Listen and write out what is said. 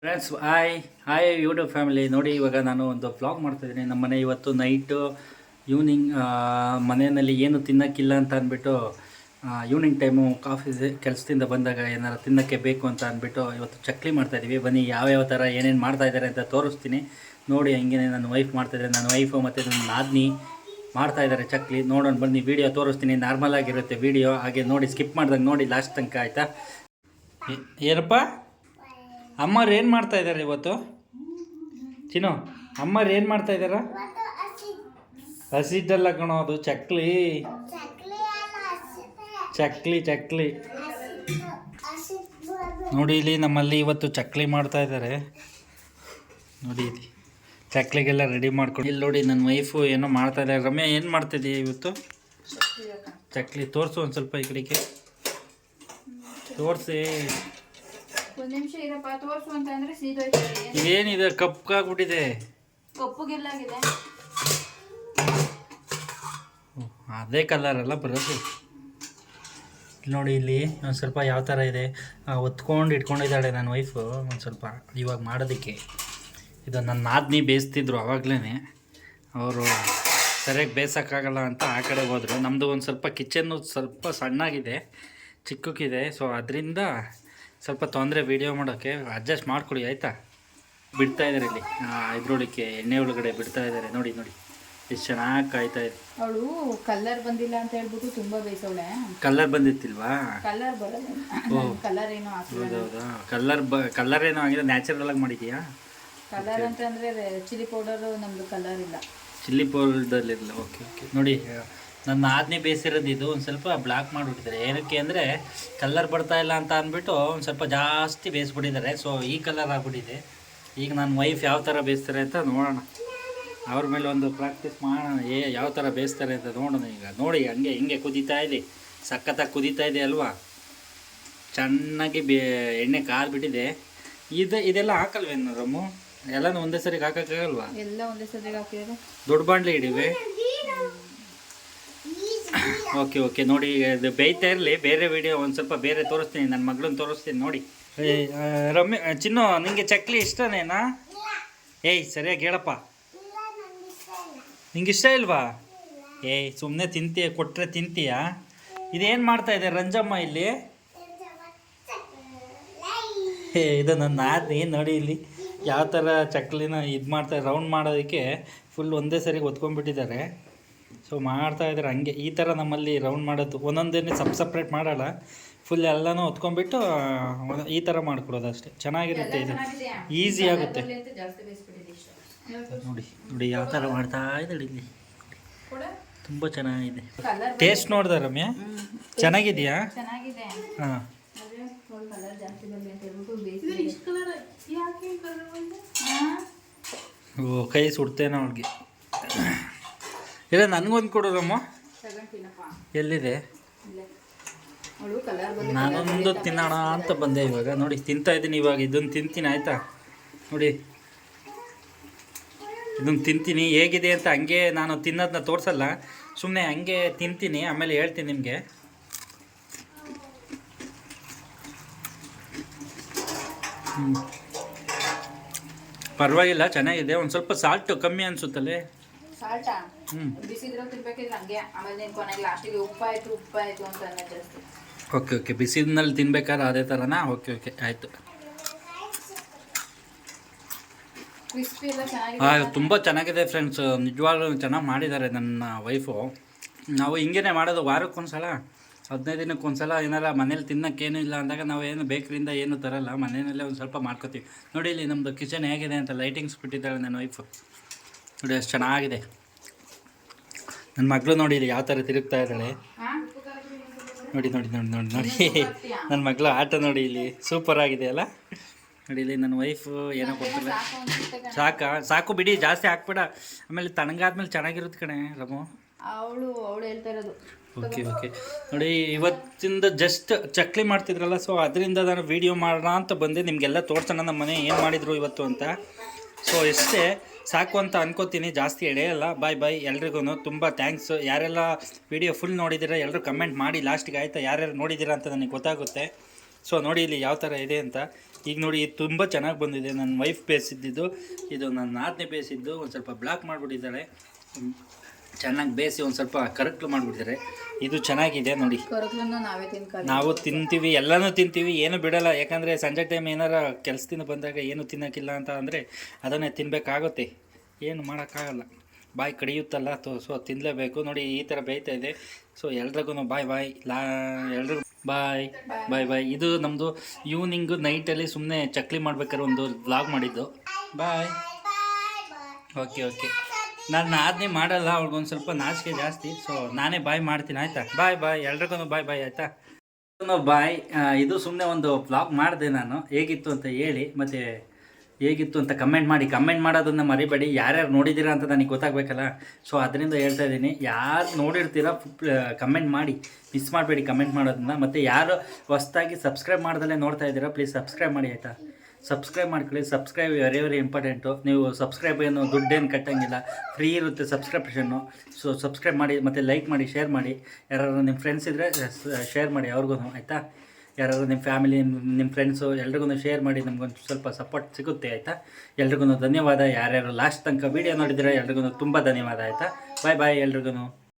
Friends hi YouTube family ನೋಡಿ. ಇವಾಗ ನಾನು ಒಂದು ವ್ಲಾಗ್ ಮಾಡ್ತಾಯಿದ್ದೀನಿ. ನಮ್ಮ ಮನೆ ಇವತ್ತು ನೈಟು ಈವ್ನಿಂಗ್ ಮನೆಯಲ್ಲಿ ಏನು ತಿನ್ನೋಕ್ಕಿಲ್ಲ ಅಂತ ಅಂದ್ಬಿಟ್ಟು ಈವ್ನಿಂಗ್ ಟೈಮು ಕಾಫಿ ಕೆಲಸದಿಂದ ಬಂದಾಗ ಏನಾರು ತಿನ್ನೋಕ್ಕೆ ಬೇಕು ಅಂತ ಅಂದ್ಬಿಟ್ಟು ಇವತ್ತು ಚಕ್ಲಿ ಮಾಡ್ತಾಯಿದ್ದೀವಿ. ಬನ್ನಿ ಯಾವ್ಯಾವ ಥರ ಏನೇನು ಮಾಡ್ತಾಯಿದ್ದಾರೆ ಅಂತ ತೋರಿಸ್ತೀನಿ ನೋಡಿ. ಹಂಗೆ ನನ್ನ ವೈಫ್ ಮಾಡ್ತಾಯಿದ್ದಾರೆ, ನನ್ನ ವೈಫು ಮತ್ತು ನನ್ನ ನಾದಿನಿ ಮಾಡ್ತಾಯಿದ್ದಾರೆ ಚಕ್ಲಿ. ನೋಡೋಣ ಬನ್ನಿ, ವೀಡಿಯೋ ತೋರಿಸ್ತೀನಿ. ನಾರ್ಮಲ್ ಆಗಿರುತ್ತೆ ವೀಡಿಯೋ, ಹಾಗೆ ನೋಡಿ ಸ್ಕಿಪ್ ಮಾಡ್ದಂಗೆ ನೋಡಿ ಲಾಸ್ಟ್ ತನಕ, ಆಯಿತಾ? ಏನಪ್ಪ ಅಮ್ಮರು ಏನು ಮಾಡ್ತಾ ಇದ್ದಾರೆ ಇವತ್ತು? ಚಿನ್ನು, ಅಮ್ಮರು ಏನು ಮಾಡ್ತಾ ಇದ್ದಾರ? ಹಸಿಟ್ಟಲ್ಲ ಕಣೋ, ಅದು ಚಕ್ಲಿ ಚಕ್ಲಿ ಚಕ್ಲಿ ನೋಡಿ. ಇಲ್ಲಿ ನಮ್ಮಲ್ಲಿ ಇವತ್ತು ಚಕ್ಲಿ ಮಾಡ್ತಾ ಇದ್ದಾರೆ ನೋಡಿ. ಇಲ್ಲಿ ಚಕ್ಲಿಗೆಲ್ಲ ರೆಡಿ ಮಾಡ್ಕೊಂಡು ಇಲ್ಲಿ ನೋಡಿ ನನ್ನ ವೈಫು ಏನೋ ಮಾಡ್ತಾ ಇದ್ದಾರೆ. ರಮ್ಯಾ ಏನು ಮಾಡ್ತಿದ್ದೀಯ ಇವತ್ತು? ಚಕ್ಲಿ ತೋರಿಸು ಒಂದು ಸ್ವಲ್ಪ, ಈ ಕಡೆಗೆ ತೋರಿಸಿ. ಒಂದು ನಿಮಿಷ ಇರಪ್ಪ, ತೋರಿಸು ಅಂತ ಅಂದ್ರೆ ಇದೇನಿದೆ? ಕಪ್ಪಾಗ್ಬಿಟ್ಟಿದೆ. ಕಪ್ಪುಗೆಲ್ಲಾಗಿದೆ, ಅದೇ ಕಲರ್ ಅಲ್ಲ ಬರೋದು. ನೋಡಿ ಇಲ್ಲಿ ಒಂದು ಸ್ವಲ್ಪ ಯಾವ ಥರ ಇದೆ, ಒತ್ಕೊಂಡು ಇಟ್ಕೊಂಡಿದ್ದಾಳೆ ನನ್ನ ವೈಫು ಒಂದು ಸ್ವಲ್ಪ ಇವಾಗ ಮಾಡೋದಕ್ಕೆ. ಇದು ನನ್ನ ನಾದಿನಿ ಬೇಯಿಸ್ತಿದ್ರು ಆವಾಗಲೇ, ಅವರು ಸರಿಯಾಗಿ ಬೇಯಿಸೋಕ್ಕಾಗಲ್ಲ ಅಂತ ಆ ಕಡೆ ಹೋದರು. ನಮ್ಮದು ಒಂದು ಸ್ವಲ್ಪ ಕಿಚನ್ನು ಸ್ವಲ್ಪ ಸಣ್ಣಾಗಿದೆ, ಚಿಕ್ಕಕ್ಕಿದೆ. ಸೊ ಅದರಿಂದ ಸ್ವಲ್ಪ ತೊಂದರೆ ವೀಡಿಯೋ ಮಾಡೋಕ್ಕೆ. ಅಡ್ಜಸ್ಟ್ ಮಾಡ್ಕೊಳ್ಳಿ ಆಯಿತಾ? ಬಿಡ್ತಾ ಇದ್ದಾರೆ ಇಲ್ಲಿ ಇದ್ರೊಳಕ್ಕೆ, ಎಣ್ಣೆ ಒಳಗಡೆ ಬಿಡ್ತಾ ಇದ್ದಾರೆ. ನೋಡಿ ನೋಡಿ ಎಷ್ಟು ಚೆನ್ನಾಗಿ ಕಾಯ್ತಾ ಇದೆ. ಅವಳು ಕಲರ್ ಬಂದಿಲ್ಲ ಅಂತ ಹೇಳ್ಬಿಟ್ಟು ತುಂಬ ಬೇಯಿಸವಳೆ. ಕಲರ್ ಬಂದಿತ್ತಿಲ್ವಾ? ಕಲರ್ ಬರೋದು, ಕಲರ್ ಏನೋ ಹೌದೌದಾ? ಕಲರ್ ಏನೋ ಆಗಿದೆ, ನ್ಯಾಚುರಲ್ ಆಗಿ ಮಾಡಿದೀಯಾ? ಕಲರ್ ಅಂತಂದರೆ ಚಿಲ್ಲಿ ಪೌಡರು, ನಮ್ಮದು ಕಲರ್ ಇಲ್ಲ, ಚಿಲ್ಲಿ ಪೌಡರ್ಲಿಲ್ಲ. Okay okay. ನೋಡಿ ನನ್ನ ಆದ್ನಿ ಬೇಯಿಸಿರೋದು ಇದು ಒಂದು ಸ್ವಲ್ಪ ಬ್ಲಾಕ್ ಮಾಡಿಬಿಟ್ಟಿದ್ದಾರೆ. ಏನಕ್ಕೆ ಅಂದರೆ ಕಲರ್ ಬರ್ತಾ ಇಲ್ಲ ಅಂತ ಅಂದ್ಬಿಟ್ಟು ಒಂದು ಸ್ವಲ್ಪ ಜಾಸ್ತಿ ಬೇಯಿಸ್ಬಿಟ್ಟಿದ್ದಾರೆ. ಸೊ ಈ ಕಲರ್ ಆಗ್ಬಿಟ್ಟಿದೆ. ಈಗ ನನ್ನ ವೈಫ್ ಯಾವ ಥರ ಬೇಯಿಸ್ತಾರೆ ಅಂತ ನೋಡೋಣ, ಅವ್ರ ಮೇಲೆ ಒಂದು ಪ್ರಾಕ್ಟೀಸ್ ಮಾಡೋಣ. ಯಾವ ಥರ ಬೇಯಿಸ್ತಾರೆ ಅಂತ ನೋಡೋಣ. ಈಗ ನೋಡಿ ಹಂಗೆ ಹಿಂಗೆ ಕುದೀತಾ ಇದೆ, ಸಖತ್ತಾಗಿ ಕುದೀತಾ ಇದೆ ಅಲ್ವಾ? ಚೆನ್ನಾಗಿ ಎಣ್ಣೆ ಕಾದ್ಬಿಟ್ಟಿದೆ. ಇದೆಲ್ಲ ಹಾಕಲ್ವೇನು ರಮ್ಮು? ಎಲ್ಲನೂ ಒಂದೇ ಸರಿಗೆ ಹಾಕೋಕ್ಕಾಗಲ್ವಾ? ಎಲ್ಲ ಒಂದೇ ಸರಿಗೆ ಹಾಕಿದ್ರೆ ದೊಡ್ಡ ಬಾಂಡ್ಲಿ ಇಡೀವಿ. Okay okay. ನೋಡಿ ಇದು ಬೇಯ್ತಾ ಇರಲಿ, ಬೇರೆ ವಿಡಿಯೋ ಒಂದು ಸ್ವಲ್ಪ ಬೇರೆ ತೋರಿಸ್ತೀನಿ, ನನ್ನ ಮಗಳನ್ನ ತೋರಿಸ್ತೀನಿ ನೋಡಿ. ರಮ್ಯ, ಚಿನ್ನು ನಿಂಗೆ ಚಕ್ಲಿ ಇಷ್ಟನೇನಾ? ಏಯ್ ಸರಿಯಾಗಿ ಹೇಳಪ್ಪ, ನಿಂಗೆ ಇಷ್ಟ ಇಲ್ವಾ? ಏಯ್ ಸುಮ್ಮನೆ ತಿಂತೀಯ, ಕೊಟ್ಟರೆ ತಿಂತೀಯಾ? ಇದೇನು ಮಾಡ್ತಾ ಇದೆ ರಂಜಮ್ಮ ಇಲ್ಲಿ? ಇದು ನನ್ನ ನಾದಿನಿ ನೋಡಿ. ಇಲ್ಲಿ ಯಾವ ಥರ ಚಕ್ಲಿನ ಇದು ಮಾಡ್ತಾರೆ, ರೌಂಡ್ ಮಾಡೋದಕ್ಕೆ ಫುಲ್ ಒಂದೇ ಸರಿಗೆ ಒತ್ಕೊಂಡ್ಬಿಟ್ಟಿದ್ದಾರೆ. ಸೊ ಮಾಡ್ತಾಯಿದ್ದಾರೆ ಹಂಗೆ. ಈ ಥರ ನಮ್ಮಲ್ಲಿ ರೌಂಡ್ ಮಾಡೋದು ಒಂದೊಂದೇ ಸಪ್ರೇಟ್ ಮಾಡಲ್ಲ, ಫುಲ್ ಎಲ್ಲನೂ ಹೊತ್ಕೊಂಡ್ಬಿಟ್ಟು ಈ ಥರ ಮಾಡ್ಕೊಡೋದು ಅಷ್ಟೇ. ಚೆನ್ನಾಗಿರುತ್ತೆ, ಇದು ಈಸಿ ಆಗುತ್ತೆ. ನೋಡಿ ನೋಡಿ ಯಾವ ಥರ ಮಾಡ್ತಾ ಇದ್ದಾಳೆ ಇಲ್ಲಿ, ತುಂಬ ಚೆನ್ನಾಗಿದೆ. ಟೇಸ್ಟ್ ನೋಡ್ದೆ ರಮ್ಯಾ? ಚೆನ್ನಾಗಿದೆಯಾ? ಹಾಂ. ಓ ಕೈ ಸುಡ್ತೇನೆ ಅವ್ಳಿಗೆ. ಇಲ್ಲ ನನಗೊಂದು ಕೊಡೋದಮ್ಮ. ಎಲ್ಲಿದೆ? ನಾನೊಂದು ತಿನ್ನೋಣ ಅಂತ ಬಂದೆ ಇವಾಗ. ನೋಡಿ ತಿಂತಾ ಇದ್ದೀನಿ ಇವಾಗ. ಇದನ್ನು ತಿಂತೀನಿ ಆಯಿತಾ? ನೋಡಿ ಇದನ್ನು ತಿಂತೀನಿ, ಹೇಗಿದೆ ಅಂತ ಹಂಗೆ ನಾನು ತಿನ್ನೋದನ್ನ ತೋರಿಸಲ್ಲ, ಸುಮ್ಮನೆ ಹಂಗೆ ತಿಂತೀನಿ, ಆಮೇಲೆ ಹೇಳ್ತೀನಿ ನಿಮಗೆ. ಪರವಾಗಿಲ್ಲ, ಚೆನ್ನಾಗಿದೆ. ಒಂದು ಸ್ವಲ್ಪ ಸಾಲ್ಟು ಕಮ್ಮಿ ಅನಿಸುತ್ತಲ್ಲೇ. Okay okay. ಬಿಸಿಲಿನಲ್ಲಿ ತಿನ್ಬೇಕಾದ್ರೆ ಅದೇ ಥರನಾ? ಓಕೆ ಓಕೆ ಆಯಿತು. ತುಂಬ ಚೆನ್ನಾಗಿದೆ ಫ್ರೆಂಡ್ಸ್, ನಿಜವಾಗ್ಲೂ ಚೆನ್ನಾಗಿ ಮಾಡಿದ್ದಾರೆ ನನ್ನ ವೈಫು. ನಾವು ಹಿಂಗೇ ಮಾಡೋದು, ವಾರಕ್ಕೊಂದ್ಸಲ 15 ದಿನಕ್ಕೊಂದ್ಸಲ. ಏನಾರ ಮನೇಲಿ ತಿನ್ನೋಕ್ಕೇನು ಇಲ್ಲ ಅಂದಾಗ ನಾವು ಏನು ಬೇಕ್ರಿಯಿಂದ ಏನು ತರಲ್ಲ, ಮನೆಯಲ್ಲೇ ಒಂದು ಸ್ವಲ್ಪ ಮಾಡ್ಕೋತೀವಿ. ನೋಡಿ ಇಲ್ಲಿ ನಮ್ಮದು ಕಿಚನ್ ಹೇಗಿದೆ ಅಂತ ಲೈಟಿಂಗ್ಸ್ ಬಿಟ್ಟಿದ್ದಾಳೆ ನನ್ನ ವೈಫು. ನೋಡಿ ಅಷ್ಟು ಚೆನ್ನಾಗಿದೆ. ನನ್ನ ಮಗಳು ನೋಡಿ ಇಲ್ಲಿ ಯಾವ ಥರ ತಿರುಗ್ತಾ ಇದ್ದಾಳೆ. ನೋಡಿ ನೋಡಿ ನೋಡಿ ನೋಡಿ ನೋಡಿ ನನ್ನ ಮಗಳು ಆಟ ನೋಡಿ ಇಲ್ಲಿ ಸೂಪರ್ ಆಗಿದೆ ಅಲ್ಲ? ನೋಡಿ ಇಲ್ಲಿ ನನ್ನ ವೈಫು ಏನೋ ಕೊಡ್ತಾರೆ. ಸಾಕು ಬಿಡಿ, ಜಾಸ್ತಿ ಹಾಕ್ಬೇಡ, ಆಮೇಲೆ ತಣ್ಣಗಾದ್ಮೇಲೆ ಚೆನ್ನಾಗಿರುತ್ತೆ ಕಣೆ ರಮು. ಅವಳು ಹೇಳ್ತಾ ಇರೋದು. Okay okay. ನೋಡಿ ಇವತ್ತಿಂದ ಜಸ್ಟ್ ಚಕ್ಲಿ ಮಾಡ್ತಿದ್ರಲ್ಲ, ಸೊ ಅದರಿಂದ ನಾನು ವೀಡಿಯೋ ಮಾಡೋಣ ಅಂತ ಬಂದೆ, ನಿಮಗೆಲ್ಲ ತೋರಿಸೋಣ ನಮ್ಮ ಮನೆ ಏನು ಮಾಡಿದರು ಇವತ್ತು ಅಂತ. ಸೊ ಇಷ್ಟೇ ಸಾಕು ಅಂತ ಅನ್ಕೋತೀನಿ, ಜಾಸ್ತಿ ಎಳೆಯಲ್ಲ. ಬಾಯ್ ಬಾಯ್ ಎಲ್ರಿಗೂ ತುಂಬ ಥ್ಯಾಂಕ್ಸ್. ಯಾರೆಲ್ಲ ವೀಡಿಯೋ ಫುಲ್ ನೋಡಿದ್ದೀರಾ ಎಲ್ಲರೂ ಕಮೆಂಟ್ ಮಾಡಿ ಲಾಸ್ಟಿಗೆ ಆಯಿತಾ? ಯಾರ್ಯಾರು ನೋಡಿದ್ದೀರಾ ಅಂತ ನನಗೆ ಗೊತ್ತಾಗುತ್ತೆ. ಸೊ ನೋಡಿ ಇಲ್ಲಿ ಯಾವ ಥರ ಇದೆ ಅಂತ. ಈಗ ನೋಡಿ ಇದು ತುಂಬ ಚೆನ್ನಾಗಿ ಬಂದಿದೆ. ನನ್ನ ವೈಫ್ ಬೇಯಿಸಿದ್ದು, ಇದು ನನ್ನ ನಾದನೇ ಬೇಯಿಸಿದ್ದು. ಒಂದು ಸ್ವಲ್ಪ ಬ್ಲಾಕ್ ಮಾಡಿಬಿಟ್ಟಿದ್ದಾಳೆ, ಚೆನ್ನಾಗಿ ಬೇಯಿಸಿ ಒಂದು ಸ್ವಲ್ಪ ಕರಕ್ಲು ಮಾಡಿಬಿಟ್ಟಿದ್ದಾರೆ. ಇದು ಚೆನ್ನಾಗಿದೆ ನೋಡಿ. ನಾವು ತಿಂತೀವಿ, ಎಲ್ಲನೂ ತಿಂತೀವಿ, ಏನು ಬಿಡಲ್ಲ. ಯಾಕಂದರೆ ಸಂಜೆ ಟೈಮ್ ಏನಾರ ಕೆಲಸದಿಂದ ಬಂದಾಗ ಏನು ತಿನ್ನೋಕ್ಕಿಲ್ಲ ಅಂತ ಅಂದರೆ ಅದನ್ನೇ ತಿನ್ನಬೇಕಾಗುತ್ತೆ, ಏನು ಮಾಡೋಕ್ಕಾಗಲ್ಲ, ಬಾಯಿ ಕಡಿಯುತ್ತಲ್ಲ. ಸೊ ತಿನ್ನಲೇಬೇಕು. ನೋಡಿ ಈ ಥರ ಬೇಯ್ತಾ ಇದೆ. ಸೊ ಎಲ್ರಿಗೂ ಬಾಯ್ ಎಲ್ರಿಗೂ ಬಾಯ್ ಬಾಯ್ ಬಾಯ್. ಇದು ನಮ್ಮದು ಈವ್ನಿಂಗು ನೈಟಲ್ಲಿ ಸುಮ್ಮನೆ ಚಕ್ಲಿ ಮಾಡ್ಬೇಕಾದ್ರೆ ಒಂದು ವ್ಲಾಗ್ ಮಾಡಿದ್ದು. ಬಾಯ್. ಓಕೆ ನಾನು ಅದನ್ನೇ ಮಾಡಲ್ಲ, ಅವ್ಳಿಗೊಂದು ಸ್ವಲ್ಪ ನಾಚಿಕೆ ಜಾಸ್ತಿ. ಸೊ ನಾನೇ ಬಾಯ್ ಮಾಡ್ತೀನಿ, ಆಯಿತಾ? ಬಾಯ್ ಎಲ್ರಿಗೂ ಬಾಯ್ ಆಯಿತಾ? ಬಾಯ್. ಇದು ಸುಮ್ಮನೆ ಒಂದು ವ್ಲಾಗ್ ಮಾಡಿದೆ ನಾನು. ಹೇಗಿತ್ತು ಅಂತ ಹೇಳಿ, ಮತ್ತು ಹೇಗಿತ್ತು ಅಂತ ಕಮೆಂಟ್ ಮಾಡೋದನ್ನು ಮರಿಬೇಡಿ. ಯಾರ್ಯಾರು ನೋಡಿದ್ದೀರಾ ಅಂತ ನನಗೆ ಗೊತ್ತಾಗಬೇಕಲ್ಲ. ಸೊ ಅದರಿಂದ ಹೇಳ್ತಾ ಇದ್ದೀನಿ, ಯಾರು ನೋಡಿರ್ತೀರ ಕಮೆಂಟ್ ಮಾಡಿ, ಮಿಸ್ ಮಾಡಬೇಡಿ ಕಮೆಂಟ್ ಮಾಡೋದನ್ನ. ಮತ್ತು ಯಾರು ಹೊಸ್ದಾಗಿ ಸಬ್ಸ್ಕ್ರೈಬ್ ಮಾಡ್ದಲ್ಲೇ ನೋಡ್ತಾ ಇದ್ದೀರಾ, ಪ್ಲೀಸ್ ಸಬ್ಸ್ಕ್ರೈಬ್ ಮಾಡಿ, ಆಯಿತಾ? ಸಬ್ಸ್ಕ್ರೈಬ್ ಮಾಡ್ಕೊಳ್ಳಿ. Subscribe very important. ನೀವು ಸಬ್ಸ್ಕ್ರೈಬ್ ಏನು ದುಡ್ಡೇನು ಕಟ್ಟಂಗಿಲ್ಲ, ಫ್ರೀ ಇರುತ್ತೆ ಸಬ್ಸ್ಕ್ರಿಪ್ಷನ್ನು. ಸೊ ಸಬ್ಸ್ಕ್ರೈಬ್ ಮಾಡಿ, ಮತ್ತು ಲೈಕ್ ಮಾಡಿ, ಶೇರ್ ಮಾಡಿ. ಯಾರು ನಿಮ್ಮ ಫ್ರೆಂಡ್ಸ್ ಇದ್ದರೆ ಶೇರ್ ಮಾಡಿ ಅವ್ರಿಗೂ, ಆಯಿತಾ? ಯಾರಾದ್ರು ನಿಮ್ಮ ಫ್ಯಾಮಿಲಿ, ನಿಮ್ಮ ಫ್ರೆಂಡ್ಸು ಎಲ್ರಿಗೂ ಶೇರ್ ಮಾಡಿ, ನಮಗೊಂದು ಸ್ವಲ್ಪ ಸಪೋರ್ಟ್ ಸಿಗುತ್ತೆ, ಆಯಿತಾ? ಎಲ್ರಿಗೂ ಧನ್ಯವಾದ. ಯಾರ್ಯಾರು ಲಾಸ್ಟ್ ತನಕ ವೀಡಿಯೋ ನೋಡಿದರೆ ಎಲ್ರಿಗೂ ತುಂಬ ಧನ್ಯವಾದ, ಆಯಿತಾ? ಬಾಯ್ ಎಲ್ರಿಗೂ.